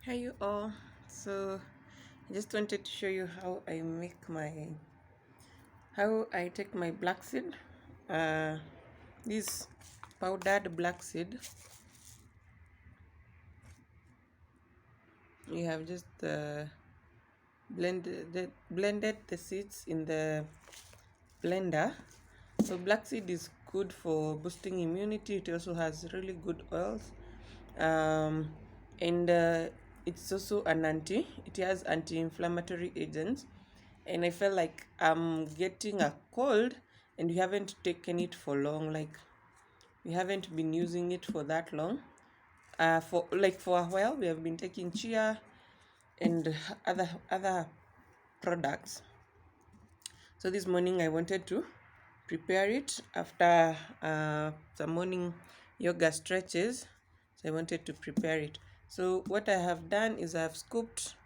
Hi you all. So I just wanted to show you how I take my black seed. This powdered black seed. You have just blended the seeds in the blender. So black seed is good for boosting immunity. It also has really good oils. Um, and it's also it has anti-inflammatory agents. And I felt like I'm getting a cold and we haven't taken it for long. Like we haven't been using it for that long. For a while we have been taking chia and other products. So this morning I wanted to prepare it after some morning yoga stretches. So I wanted to prepare it. So what I have done is I've scooped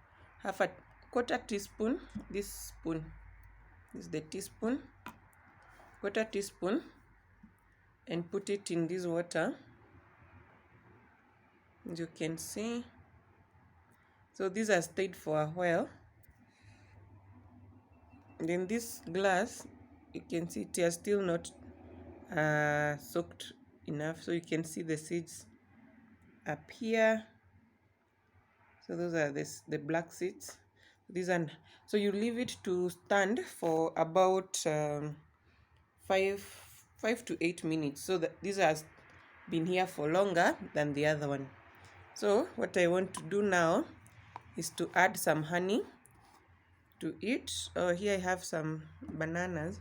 half a quarter teaspoon. This is the teaspoon, quarter teaspoon, and put it in this water, as you can see. So these are stayed for a while. And in this glass, you can see it has still not soaked enough, so you can see the seeds up here. So those are the black seeds. These are, so you leave it to stand for about 5 to 8 minutes, so that these has been here for longer than the other one. So what I want to do now is to add some honey to it. Here I have some bananas.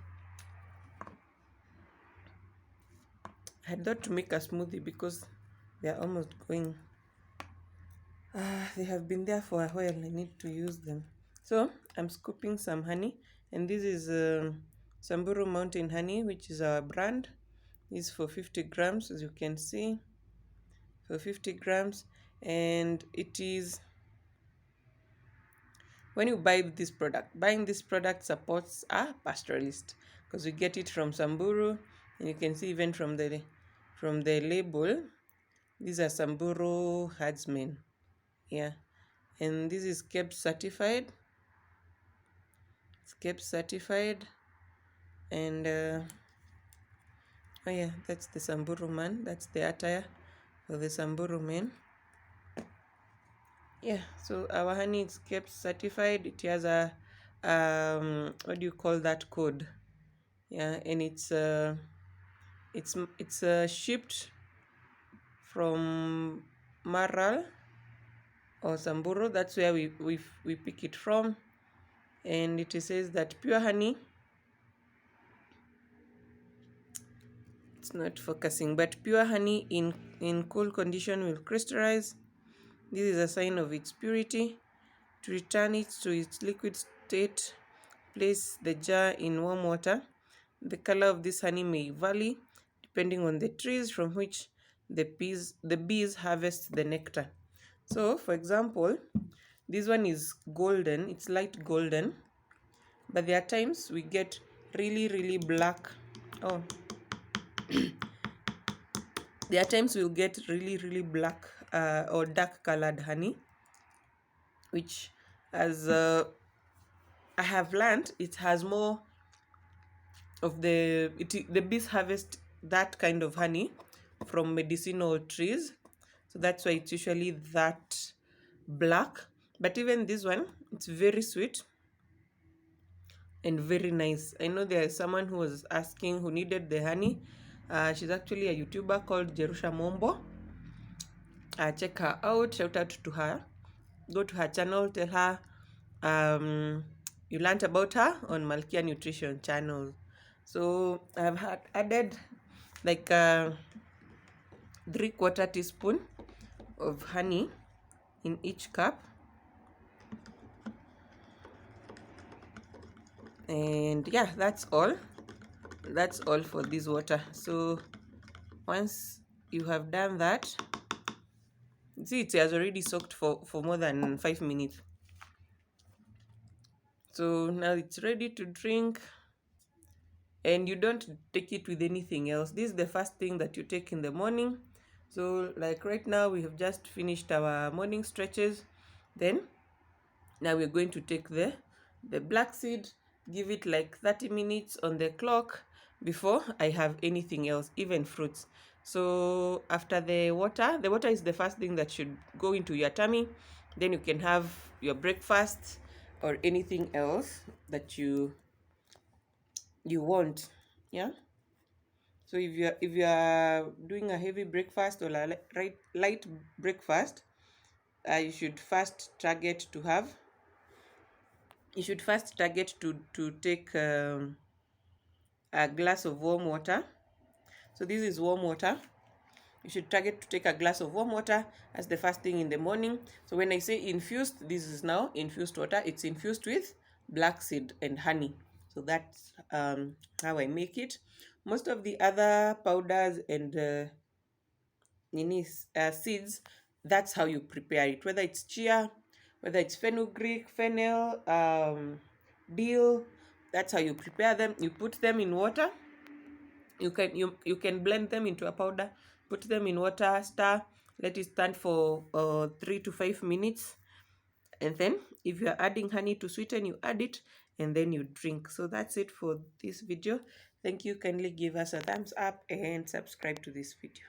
I thought to make a smoothie because they are almost going. They have been there for a while. I need to use them. So I'm scooping some honey, and this is Samburu Mountain Honey, which is our brand. This is for 50 grams, as you can see, for 50 grams, and it is, when you buy this product, buying this product supports a pastoralist, because you get it from Samburu, and you can see even from the label, these are Samburu herdsmen. Yeah, and this is KEBS certified. It's KEBS certified, and oh yeah, that's the Samburu man. That's the attire for the Samburu men. Yeah, so our honey is KEBS certified. It has a what do you call that code? Yeah, and it's shipped from Maral or Samburu. That's where we pick it from, and it says that pure honey. It's not focusing, but pure honey in cool condition will crystallize. This is a sign of its purity. To return it to its liquid state, place the jar in warm water. The color of this honey may vary depending on the trees from which the bees harvest the nectar. So, for example, this one is golden, it's light golden, but there are times we get really, really black. Oh, there are times we'll get really, really black or dark colored honey, which, as I have learned, it has more of the bees harvest that kind of honey from medicinal trees. So that's why it's usually that black. But even this one, it's very sweet and very nice. I know there is someone who was asking, who needed the honey. She's actually a YouTuber called Jerusha Mombo. Check her out. Shout out to her. Go to her channel. Tell her you learned about her on Malkia Nutrition channel. So I've added like a 3/4 teaspoon of honey in each cup. And yeah, that's all for this water. So once you have done that, see, it has already soaked for more than 5 minutes. So now it's ready to drink, and you don't take it with anything else. This is the first thing that you take in the morning. So like right now we have just finished our morning stretches. Then now we're going to take the black seed, give it like 30 minutes on the clock before I have anything else, even fruits. So after the water is the first thing that should go into your tummy. Then you can have your breakfast or anything else that you want. Yeah. So if you are doing a heavy breakfast or a light breakfast, you should first target to have to take a glass of warm water. So this is warm water. You should target to take a glass of warm water as the first thing in the morning. So when I say infused, this is now infused water. It's infused with black seed and honey. So that's how I make it. Most of the other powders and seeds, that's how you prepare it. Whether it's chia, whether it's fenugreek, fennel, dill, that's how you prepare them. You put them in water. You can blend them into a powder, put them in water, stir, let it stand for 3 to 5 minutes, and then if you are adding honey to sweeten, you add it and then you drink. So that's it for this video. Thank you. Kindly give us a thumbs up and subscribe to this video.